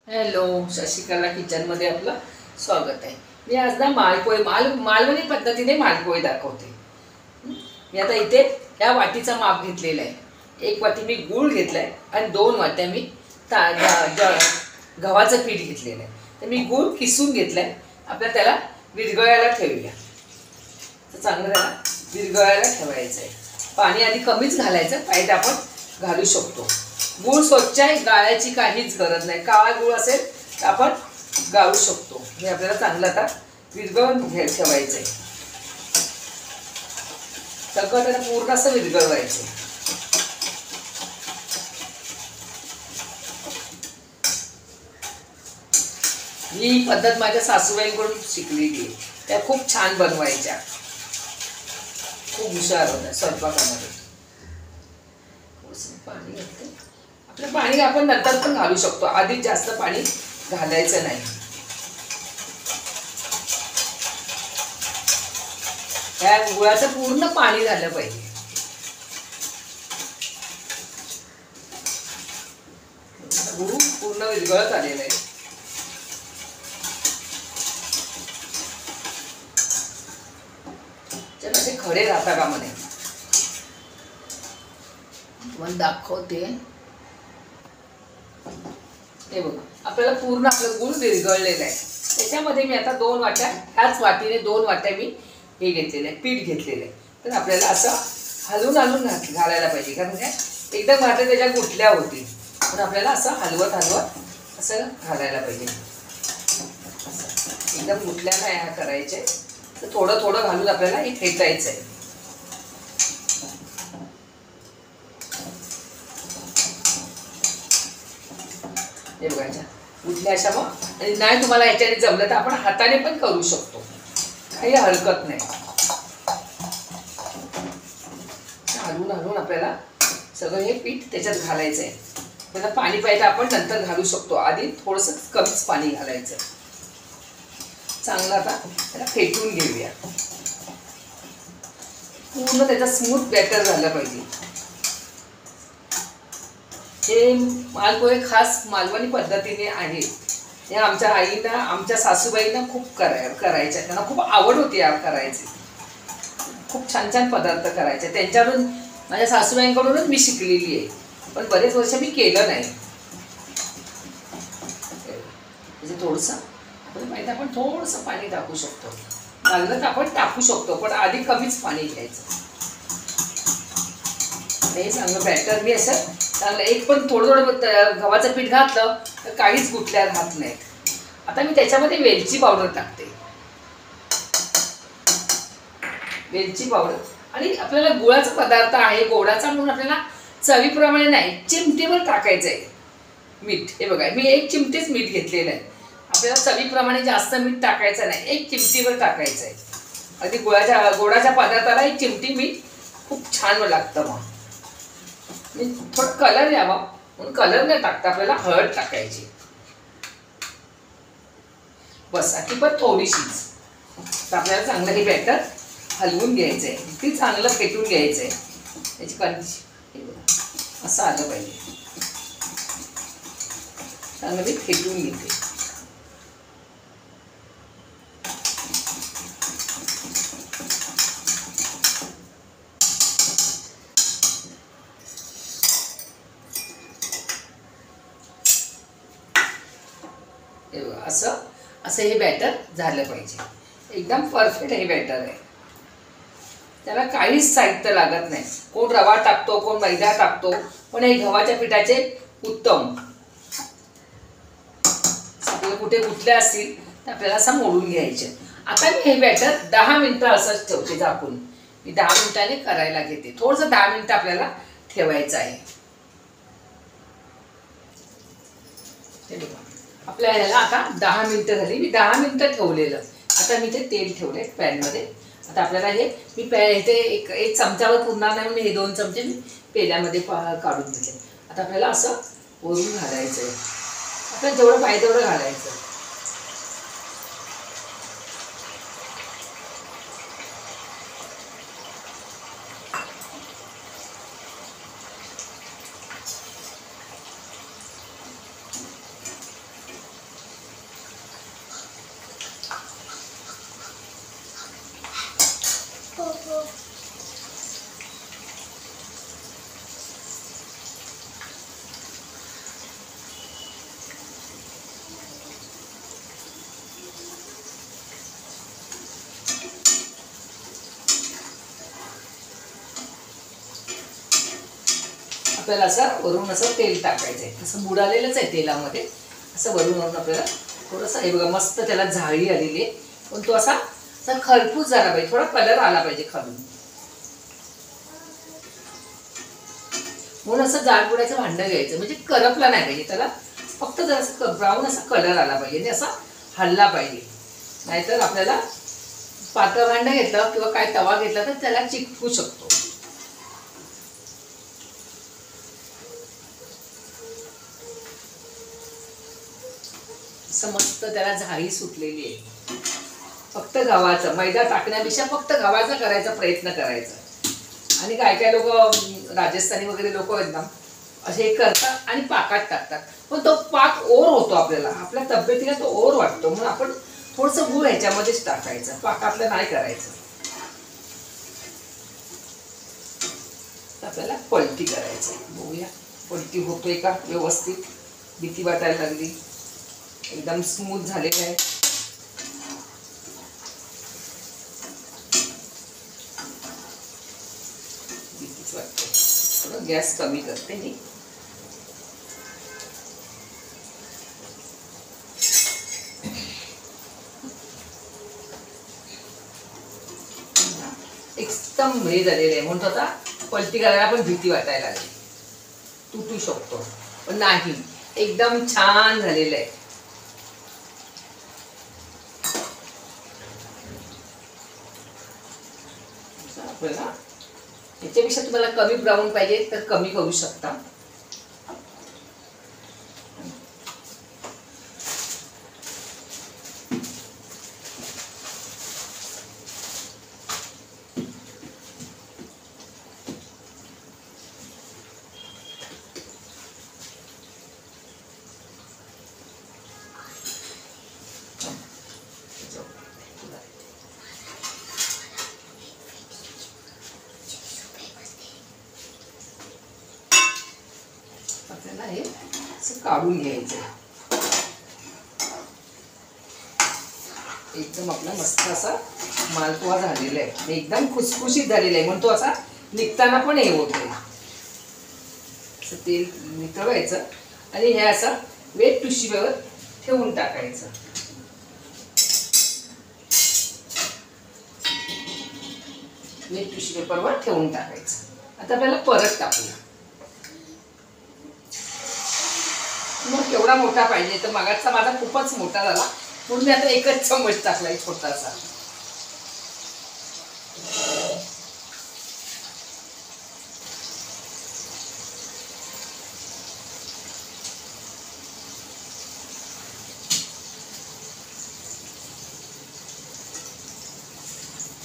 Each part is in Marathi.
हॅलो, शशिकला किचनमध्ये आपलं स्वागत आहे. मी आज ना मालवणी पद्धतीने मालपोहे दाखवते. मी आता इथे ह्या वाटीचा माप घेतलेला आहे. एक वाटी मी गूळ घेतला आहे आणि 2 वाट्या मी गव्हाचं पीठ घेतलेलं आहे. तर मी गूळ किसून घेतला आहे. आपल्याला त्याला विरघळायला ठेवूया. तर चांगलं त्याला विरघळायला ठेवायचं आहे. पाणी आधी कमीच घालायचं, पाहिजे आपण घालू शकतो. गूळ स्वच्छ आहे, गाळायची काहीच गरज नाही. काळा गूळ असेल तर आपण गाळू शकतो. हे आपल्याला चांगलं आता विरघळून ठेवायचं आहे. सगळं त्याला पूर्ण असं विरघळवायचं. ही पद्धत माझ्या सासूबाईंकडून शिकलेली आहे. त्या खूप छान बनवायच्या, खूप हुशार होत्या स्वयंपाकामध्ये. पाणी घालते. आपलं पाणी आपण नंतर पण घालू शकतो, आधीच जास्त पाणी घालायचं नाही. या गुळाचं पूर्ण पाणी झालं पाहिजे. गुळ पूर्ण विरघळत आलेलं आहे. ते खडे राहता कामा नये. तुम्हाला दाखवते. हे बघा, आपल्याला पूर्ण आपलं गूळ विरघळलेलं आहे. त्याच्यामध्ये मी आता 2 वाट्या, ह्याच वाटीने 2 वाट्या मी हे घेतलेलं आहे, पीठ घेतलेलं आहे. तर आपल्याला असं हलवून हलवून घालायला पाहिजे, कारण काय एकदम घातलं त्याच्या गुठल्या होती. पण आपल्याला असं हलवत हलवत असं घालायला पाहिजे. एकदम गुठल्या नाही करायचे. तर थोडं थोडं घालून आपल्याला हे फेटायचं आहे. हे बघायच्या उठल्या अशा. मग आणि नाही तुम्हाला याच्याने जमलं तर आपण हाताने पण करू शकतो, काही हरकत नाही. हलवून हलवून आपल्याला सगळं हे पीठ त्याच्यात घालायचं आहे. आपल्याला पाणी पाहिजे आपण नंतर घालू शकतो, आधी थोडंसं कमीच पाणी घालायचं. चांगलं आता त्याला फेटून घेऊया. पूर्ण त्याचा स्मूथ बॅटर झालं पाहिजे. हे मालपोहे खास मालवणी पद्धतीने आहेत. हे आमच्या आईना, आमच्या सासूबाईंना खूप करायच्या. त्यांना खूप आवड होती या करायची. खूप छान छान पदार्थ करायचे. त्यांच्याकडून, माझ्या सासूबाईंकडूनच मी शिकलेली आहे. पण बरेच वर्ष मी केलं नाही. म्हणजे थोडंसं आपल्याला माहिती, आपण थोडंसं पाणी टाकू शकतो. लागलं तर आपण टाकू शकतो, पण आधी कमीच पाणी घ्यायचं. हे चांगलं बॅटर मी असं चांगलं, एक पण थोडं थोडं गव्हाचं पीठ घातलं तर काहीच गुठल्या राहत नाहीत. आता मी त्याच्यामध्ये वेलची पावडर टाकते. वेलची पावडर. आणि आपल्याला गुळाचा पदार्थ आहे, गोडाचा, म्हणून आपल्याला चवीप्रमाणे नाही, चिमटीवर टाकायचं आहे मीठ. हे बघा, मी 1 चिमटीच मीठ घेतलेलं आहे. आपल्याला चवीप्रमाणे जास्त मीठ टाकायचं नाही, 1 चिमटीवर टाकायचं आहे. अगदी गोडाच्या पदार्थाला 1 चिमटी मीठ खूप छान लागतं. मग थोडं कलर यावा म्हणून कलर नाही टाकता, आपल्याला हळद टाकायची बस. ती पण थोडीशीच. तर आपल्याला चांगलं हे बॅटर हलवून घ्यायचं आहे. ती चांगलं फेटून घ्यायचं आहे. त्याची कंडिशन असं आलं पाहिजे. चांगलं मी फेटून घेते. असं असं हे बॅटर झालं पाहिजे. एकदम परफेक्ट हे बॅटर आहे. त्याला काहीच साहित्य लागत नाही. कोण रवा टाकतो, कोण मैदा टाकतो, पण हे गव्हाच्या पिठाचे उत्तम. आपल्याला कुठे गुठले असतील तर आपल्याला असं मोडून घ्यायचे. आता मी हे बॅटर 10 मिनिटं असंच ठेवते झाकून. मी 10 मिनिटांनी करायला घेते. थोडंसं 10 मिनिटं आपल्याला ठेवायचं आहे. ते बघा, आपल्या ह्याला आता 10 मिनिटं झाली. मी 10 मिनिटं ठेवलेलं. आता मी ते तेल ठेवले पॅनमध्ये. आता आपल्याला हे मी इथे एक चमच्यावर पुरणार नाही, म्हणून हे 2 चमचे मी पेल्यामध्ये काढून घेतले. आता आपल्याला असं वरून घालायचं आहे. आपल्याला जेवढं पाहिजे तेवढं घालायचं. आपल्याला असं वरून असं तेल टाकायचं आहे. असं बुडालेलंच आहे तेलामध्ये. असं वरून आपल्याला थोडंसं हे बघा मस्त त्याला झाळी आलेली आहे. पण तो असा खरपूस झाला पाहिजे, थोडा कलर आला पाहिजे खालून. म्हणून असं जाडबुडाचं भांडं घ्यायचं, म्हणजे करपला नाही पाहिजे त्याला, फक्त जरा ब्राऊन असा कलर आला पाहिजे आणि असा हलला पाहिजे. नाहीतर आपल्याला पातळ भांडं घेतलं किंवा काय तवा घेतला तर त्याला चिकटू शकतो. असं मस्त त्याला झाडी सुटलेली आहे. फक्त गव्हाचं, मैदा टाकण्यापेक्षा फक्त गव्हाचा करायचा प्रयत्न करायचा. आणि काय काय लोक राजस्थानी वगैरे लोक एकदम असे करतात आणि पाकात टाकतात, पण तो पाक ओर होतो, आपल्या तब्येतीला तो ओर वाटतो. म्हणून आपण थोडंसं गूळ ह्याच्यामध्येच टाकायचं, पाकातलं नाही करायचं. आपल्याला पलटी करायचं. बघूया पलटी होतोय का व्यवस्थित. भीती वाटायला लागली, एकदम स्मूथ झालेलं आहे. भीतीच वाटते. थोडं गॅस कमी करते मी. एकदम हे झालेलं आहे, म्हणतो आता पलटी करायला पण भीती वाटायला लागली. तुटू शकतो, पण नाही, एकदम छान झालेलं आहे. आपल्याला याच्यापेक्षा तुम्हाला कमी ब्राऊन पाहिजे तर कमी करू शकता. आपल्याला हे असं काढून घ्यायचं. एकदम आपला मस्त असा मालपुआ झालेला आहे, एकदम खुसखुशीत झालेला आहे. म्हणून तो असा निघताना पण हे होतोय. असं तेल नितळवायचं आणि हे असं वेट टिश्यूवर ठेवून टाकायचं. वेट टिश्यू पेपरवर ठेवून टाकायचं. आता आपल्याला परत टाकूया. मग केवढा मोठा पाहिजे तर मागाचा माझा खूपच मोठा झाला, म्हणून मी आता एकच चम्मच टाकलाय छोटासा.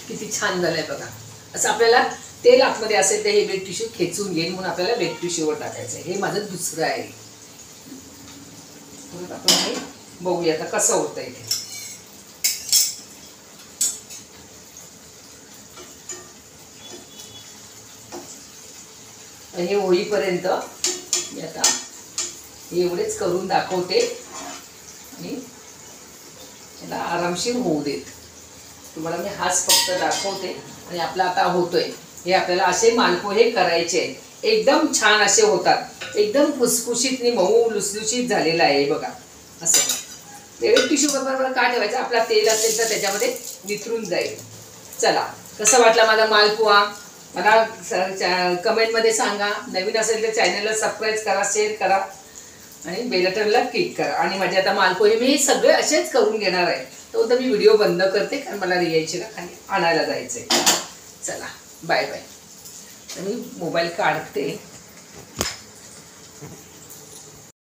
किती छान झालंय बघा. असं आपल्याला तेल आतमध्ये असेल तर हे वेट टिश्यू खेचून घेईन, म्हणून आपल्याला वेट टिश्यूवर टाकायचं. हे माझं दुसरं आहे. आपण हे बघूया आता कसं होतंय ते. हे होईपर्यंत मी आता एवढेच करून दाखवते आणि याला आरामशीर होऊ देत. तुम्हाला मी हाच फक्त दाखवते आणि आपला आता होतोय. हे आपल्याला असे मालपोहे करायचे आहेत, एकदम छान असे होतात. एकदम खुसखुशीत आणि मऊ लुसलुशीत झालेला आहे बघा. असं वेट टिश्यू पेपरवर का ठेवायचं, आपला तेल असेल तर त्याच्यामध्ये वितरून जाईल. चला कसं वाटला माझा मालपुआ मला कमेंटमध्ये सांगा. नवीन असेल तर चॅनलला सबस्क्राईब करा, शेअर करा आणि बेल बटनला क्लिक करा. आणि माझे आता मालपोहे मी सगळे असेच करून घेणार आहे. तो तर मी व्हिडिओ बंद करते, कारण मला रियायचीला खाली आणायला जायचं आहे. चला बाय बाय. तर मी मोबाईल काढते.